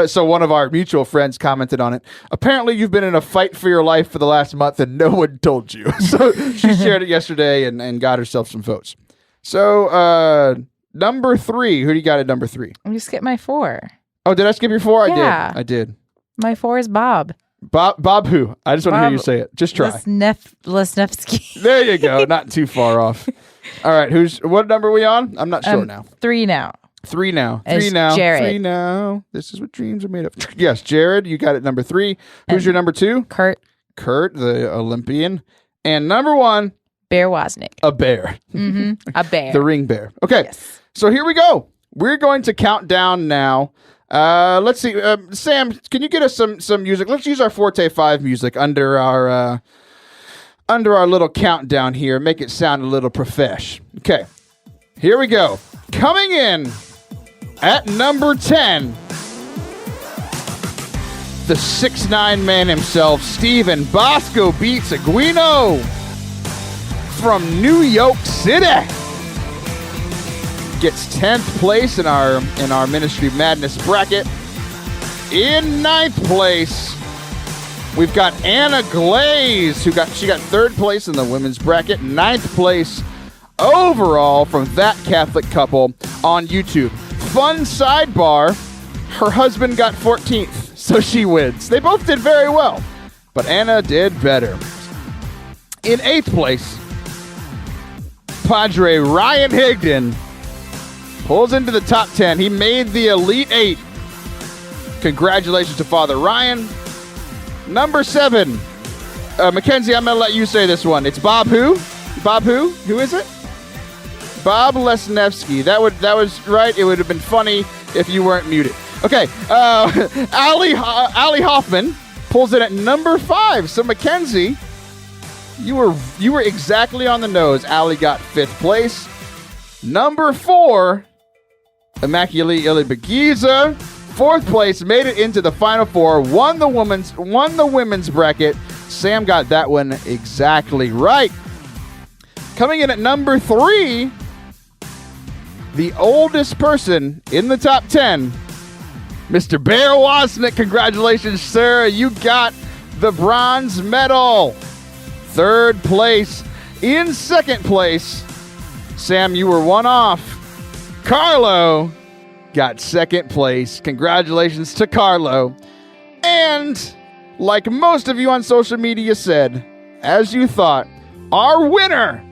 so one of our mutual friends commented on it. Apparently you've been in a fight for your life for the last month and no one told you. So she shared it yesterday and got herself some votes. So number 3, who do you got at number 3? You skipped my 4. Oh, did I skip your 4? Yeah. I did. My 4 is Bob. Bob who? I just want to hear you say it. Just try. Lesnevsky. There you go. Not too far off. All right. What number are we on? I'm not sure now. 3 now. 3 now. As 3 now. Jared. 3 now. This is what dreams are made of. Yes, Jared, you got it number 3. Who's And your number 2? Kurt Kurt, the Olympian. And number 1, Bear Wozniak. a bear. A bear. The ring bear. Okay. Yes. So here we go. We're going to count down now. Let's see. Sam, can you get us some music? Let's use our Forte 5 music under our little countdown here. Make it sound a little profesh. Okay. Here we go. Coming in at number 10, the 6'9" man himself, Steven Bosco Beats Aguino from New York City. Gets 10th place in our Ministry Madness bracket. In 9th place, we've got Anna Glaze, she got 3rd place in the women's bracket, 9th place overall from That Catholic Couple on YouTube. Fun sidebar, her husband got 14th, so she wins. They both did very well, but Anna did better. In 8th place, Padre Ryan Higdon pulls into the top 10. He made the Elite 8. Congratulations to Father Ryan. Number 7, Mackenzie, I'm going to let you say this one. It's Bob who? Bob who? Who is it? Bob Lesniewski. That was right. It would have been funny if you weren't muted. Okay. Ali Hoffman pulls in at number 5. So Mackenzie, you were exactly on the nose. Ali got 5th place. Number 4, Immaculate Ilibagiza, 4th place, made it into the Final Four, won the women's bracket. Sam got that one exactly right. Coming in at number 3, the oldest person in the top 10, Mr. Bear Wozniak. Congratulations, sir. You got the bronze medal. 3rd place. In 2nd place, Sam, you were one off. Carlo got 2nd place. Congratulations to Carlo. And like most of you on social media said, as you thought, our winner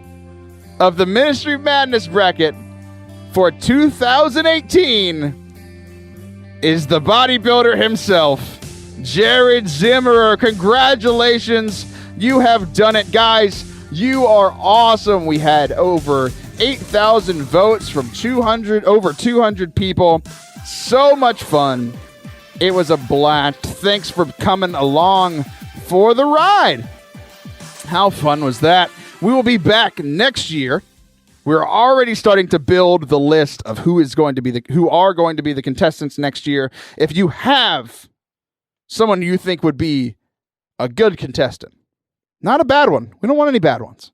of the Ministry of Madness bracket for 2018 is the bodybuilder himself, Jared Zimmerer. Congratulations. You have done it, guys. You are awesome. We had over 8,000 votes from over 200 people. So much fun. It was a blast. Thanks for coming along for the ride. How fun was that? We will be back next year. We're already starting to build the list of who are going to be the contestants next year. If you have someone you think would be a good contestant, not a bad one. We don't want any bad ones.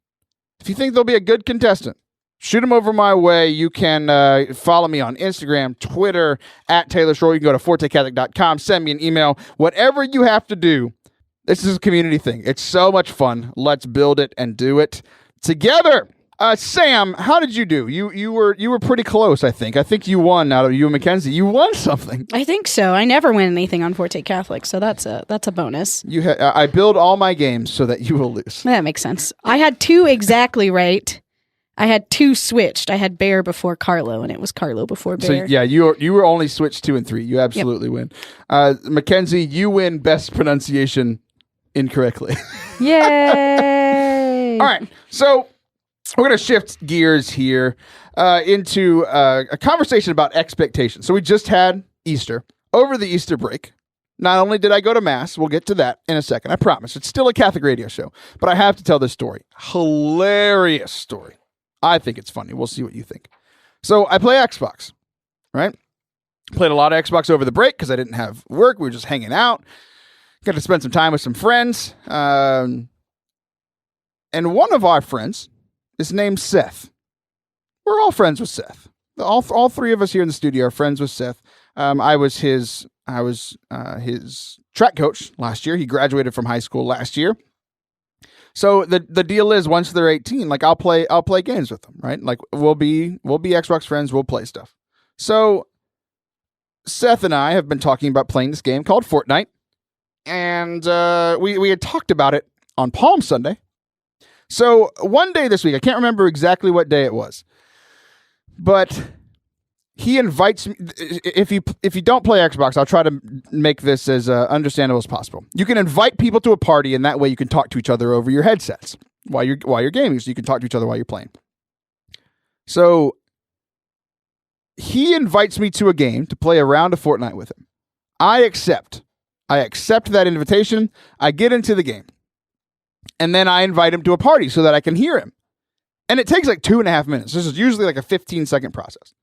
If you think there'll be a good contestant, shoot them over my way. You can follow me on Instagram, Twitter, at Taylor Schroll. You can go to fortecatholic.com, send me an email. Whatever you have to do, this is a community thing. It's so much fun. Let's build it and do it together. Sam, how did you do? You were pretty close, I think. I think you won out of you and Mackenzie. You won something. I think so. I never win anything on Forte Catholic, so that's a bonus. I build all my games so that you will lose. That makes sense. I had 2 exactly right. I had 2 switched. I had Bear before Carlo, and it was Carlo before Bear. So yeah, you were only switched 2 and 3. You absolutely win. Mackenzie, you win best pronunciation incorrectly. Yay! All right, so we're going to shift gears here into a conversation about expectations. So we just had Easter. Over the Easter break, not only did I go to Mass, we'll get to that in a second, I promise. It's still a Catholic radio show, but I have to tell this story. Hilarious story. I think it's funny. We'll see what you think. So I play Xbox, right? Played a lot of Xbox over the break because I didn't have work. We were just hanging out. Got to spend some time with some friends. And one of our friends is named Seth. We're all friends with Seth. All 3 of us here in the studio are friends with Seth. I was his track coach last year. He graduated from high school last year. So the deal is, once they're 18, like I'll play games with them, right? Like we'll be Xbox friends. We'll play stuff. So Seth and I have been talking about playing this game called Fortnite, and we had talked about it on Palm Sunday. So one day this week, I can't remember exactly what day it was, but he invites me. If you don't play Xbox, I'll try to make this as understandable as possible. You can invite people to a party, and that way you can talk to each other over your headsets while you're gaming, so you can talk to each other while you're playing. So he invites me to a game to play a round of Fortnite with him. I accept that invitation. I get into the game, and then I invite him to a party so that I can hear him. And it takes like 2.5 minutes. This is usually like a 15-second process.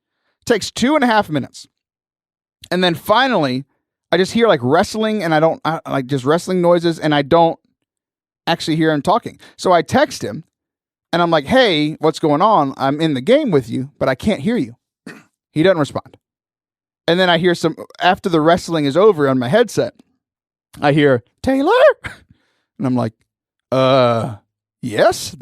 It takes 2.5 minutes. And then finally, I just hear like wrestling, and I like just wrestling noises, and I don't actually hear him talking. So I text him, and I'm like, hey, what's going on? I'm in the game with you, but I can't hear you. He doesn't respond. And then I hear after the wrestling is over on my headset, I hear, Taylor? And I'm like, yes,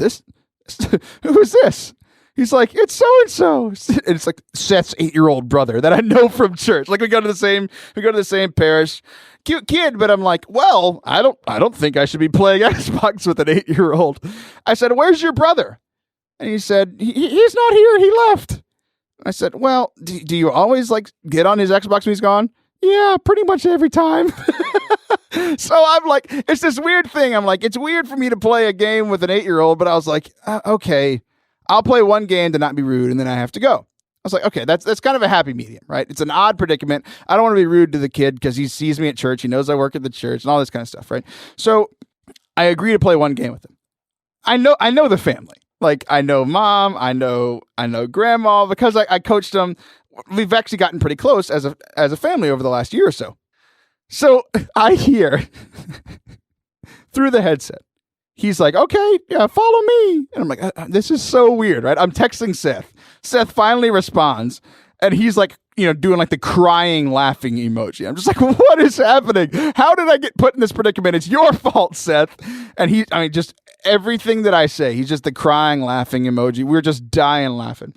who is this? He's like, it's so-and-so. And it's like Seth's 8-year-old brother that I know from church. Like we go to the same parish. Cute kid, but I'm like, well, I don't think I should be playing Xbox with an 8-year-old. I said, where's your brother? And he said, he's not here. He left. I said, well, do you always like get on his Xbox when he's gone? Yeah, pretty much every time. So I'm like, it's this weird thing. I'm like, it's weird for me to play a game with an 8-year-old, but I was like, okay, I'll play one game to not be rude, and then I have to go. I was like, okay, that's kind of a happy medium, right? It's an odd predicament. I don't want to be rude to the kid because he sees me at church. He knows I work at the church and all this kind of stuff, right? So I agree to play one game with him. I know the family. Like, I know mom, I know grandma, because I coached them. We've actually gotten pretty close as a family over the last year or so. So I hear through the headset, he's like, okay, yeah, follow me. And I'm like, this is so weird, right? I'm texting Seth. Seth finally responds, and he's like, doing like the crying, laughing emoji. I'm just like, what is happening? How did I get put in this predicament? It's your fault, Seth. And just everything that I say, he's just the crying, laughing emoji. We're just dying laughing.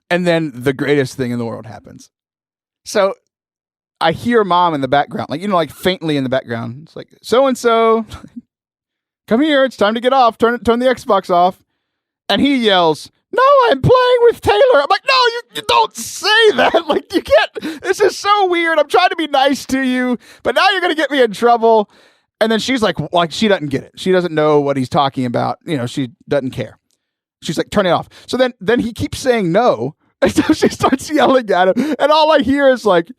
And then the greatest thing in the world happens. So I hear mom in the background, like faintly in the background. It's like, so-and-so, come here. It's time to get off. Turn the Xbox off. And he yells, no, I'm playing with Taylor. I'm like, no, you don't say that. Like, you can't. This is so weird. I'm trying to be nice to you, but now you're going to get me in trouble. And then she's like she doesn't get it. She doesn't know what he's talking about. She doesn't care. She's like, turn it off. So then he keeps saying no. And so she starts yelling at him. And all I hear is like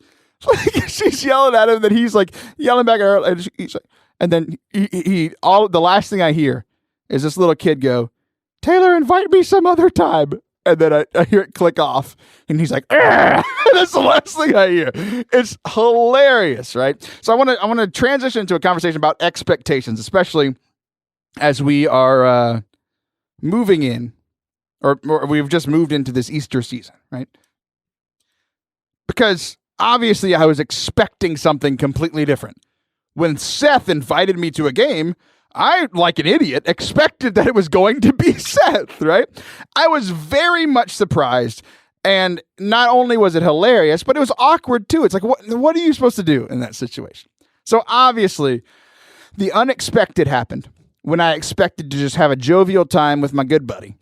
she's yelling at him. Then he's like yelling back at her. And he's like, and then the last thing I hear is this little kid go, Taylor, invite me some other time. And then I hear it click off. And he's like, that's the last thing I hear. It's hilarious, right? So I want to transition to a conversation about expectations, especially as we are moving in, or we've just moved into this Easter season, right? Because obviously I was expecting something completely different. When Seth invited me to a game, I, like an idiot, expected that it was going to be Seth, right? I was very much surprised. And not only was it hilarious, but it was awkward too. It's like, what are you supposed to do in that situation? So obviously, the unexpected happened when I expected to just have a jovial time with my good buddy.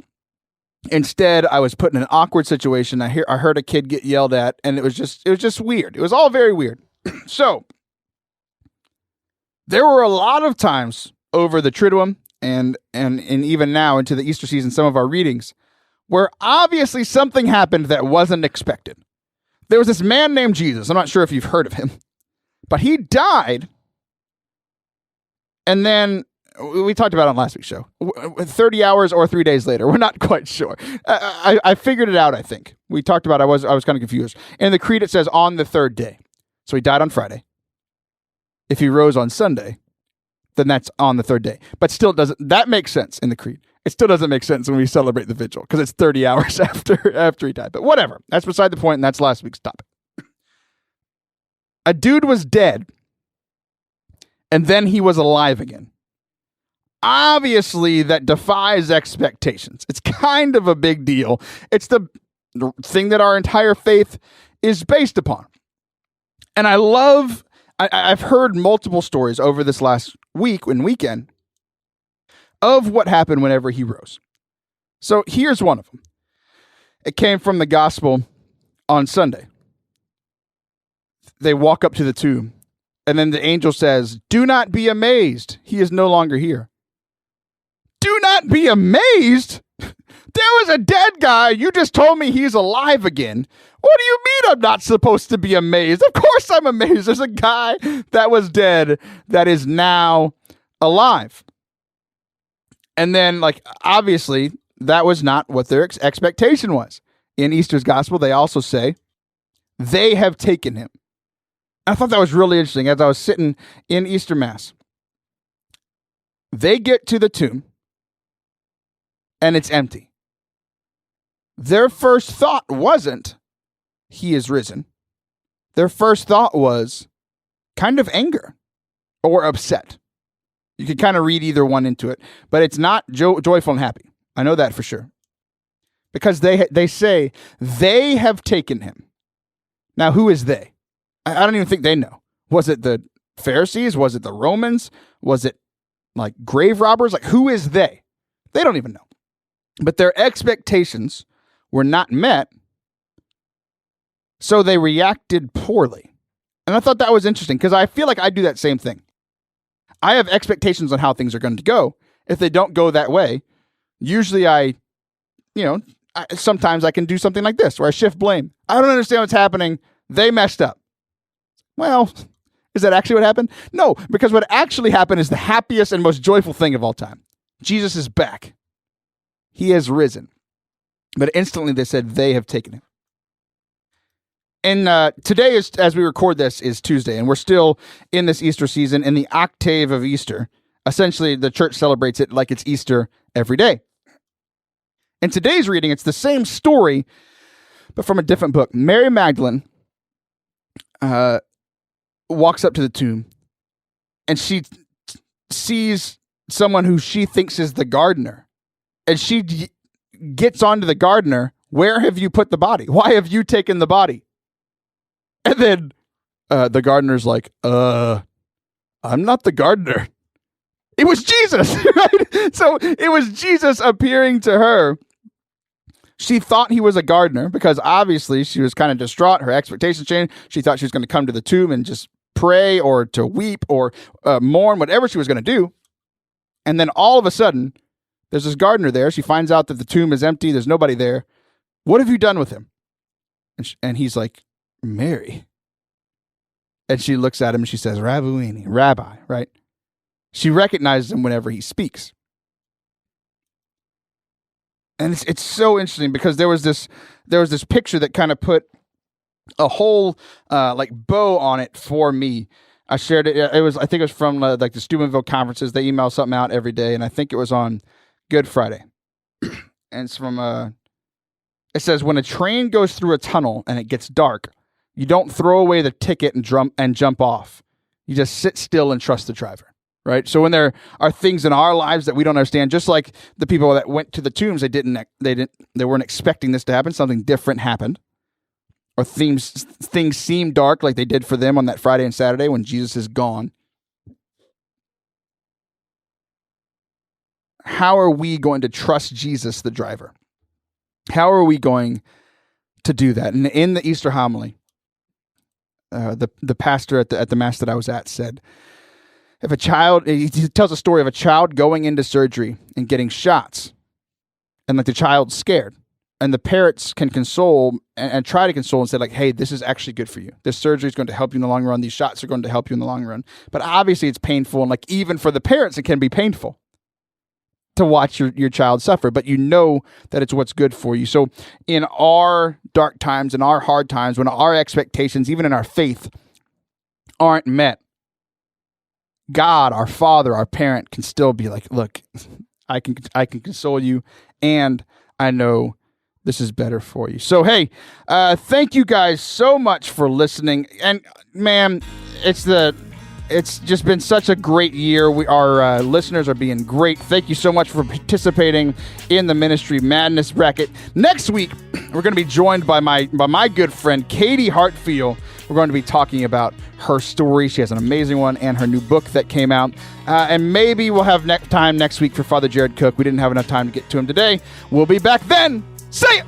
Instead, I was put in an awkward situation. I heard a kid get yelled at, and it was just weird. It was all very weird. So there were a lot of times over the Triduum and even now into the Easter season, some of our readings, where obviously something happened that wasn't expected. There was this man named Jesus. I'm not sure if you've heard of him, but he died. And then we talked about it on last week's show, 30 hours or 3 days later. We're not quite sure. I figured it out, I think. We talked about it. I was kind of confused. In the creed, it says on the third day. So he died on Friday. If he rose on Sunday, then that's on the third day. But still that makes sense in the creed. It still doesn't make sense when we celebrate the vigil because it's 30 hours after he died. But whatever. That's beside the point, and that's last week's topic. A dude was dead, and then he was alive again. Obviously, that defies expectations. It's kind of a big deal. It's the thing that our entire faith is based upon. And I've heard multiple stories over this last week and weekend of what happened whenever he rose. So here's one of them. It came from the Gospel on Sunday. They walk up to the tomb, and then the angel says, "Do not be amazed. He is no longer here." Do not be amazed? There was a dead guy. You just told me he's alive again. What do you mean I'm not supposed to be amazed? Of course I'm amazed. There's a guy that was dead that is now alive. And then, obviously, that was not what their expectation was. In Easter's gospel, they also say, they have taken him. I thought that was really interesting as I was sitting in Easter Mass. They get to the tomb, and it's empty. Their first thought wasn't, he is risen. Their first thought was kind of anger or upset. You could kind of read either one into it, but it's not joyful and happy. I know that for sure. Because they say they have taken him. Now, who is they? I don't even think they know. Was it the Pharisees? Was it the Romans? Was it grave robbers? Who is they? They don't even know. But their expectations were not met, so they reacted poorly. And I thought that was interesting because I feel like I do that same thing. I have expectations on how things are going to go. If they don't go that way, usually sometimes I can do something like this where I shift blame. I don't understand what's happening. They messed up. Well, is that actually what happened? No, because what actually happened is the happiest and most joyful thing of all time. Jesus is back. He has risen. But instantly they said they have taken him. And today, as we record this, is Tuesday, and we're still in this Easter season, in the octave of Easter. Essentially, the church celebrates it like it's Easter every day. In today's reading, it's the same story, but from a different book. Mary Magdalene walks up to the tomb, and she sees someone who she thinks is the gardener. And she gets onto the gardener. Where have you put the body? Why have you taken the body? And then the gardener's like, I'm not the gardener. It was Jesus, right? So it was Jesus appearing to her. She thought he was a gardener because obviously she was kind of distraught. Her expectations changed. She thought she was going to come to the tomb and just pray or to weep or mourn, whatever she was going to do. And then all of a sudden, there's this gardener there. She finds out that the tomb is empty. There's nobody there. What have you done with him? And he's like, Mary. And she looks at him and she says, Rabuini, Rabbi, right? She recognizes him whenever he speaks. And it's so interesting because there was this picture that kind of put a whole bow on it for me. I shared it. I think it was from the Steubenville conferences. They email something out every day, and I think it was on Good Friday. And it's from it says, when a train goes through a tunnel and it gets dark, you don't throw away the ticket and jump off. You just sit still and trust the driver. Right. So when there are things in our lives that we don't understand, just like the people that went to the tombs, they weren't expecting this to happen. Something different happened, or things seem dark, like they did for them on that Friday and Saturday when Jesus is gone. How are we going to trust Jesus, the driver? How are we going to do that? And in the Easter homily, the pastor at the mass that I was at said, if a child, he tells a story of a child going into surgery and getting shots, and the child's scared, and the parents can console and try to console and say hey, this is actually good for you. This surgery is going to help you in the long run. These shots are going to help you in the long run. But obviously it's painful, and even for the parents, it can be painful to watch your child suffer, but you know that it's what's good for you. So in our dark times, in our hard times, when our expectations, even in our faith, aren't met, God, our Father, our parent, can still be like, look, I can console you, and I know this is better for you. So, hey, thank you guys so much for listening. And man, it's just been such a great year. Our listeners are being great. Thank you so much for participating in the Ministry Madness bracket. Next week, we're going to be joined by my good friend Katie Hartfield. We're going to be talking about her story. She has an amazing one, and her new book that came out. And maybe we'll have time next week for Father Jared Cook. We didn't have enough time to get to him today. We'll be back then. See ya!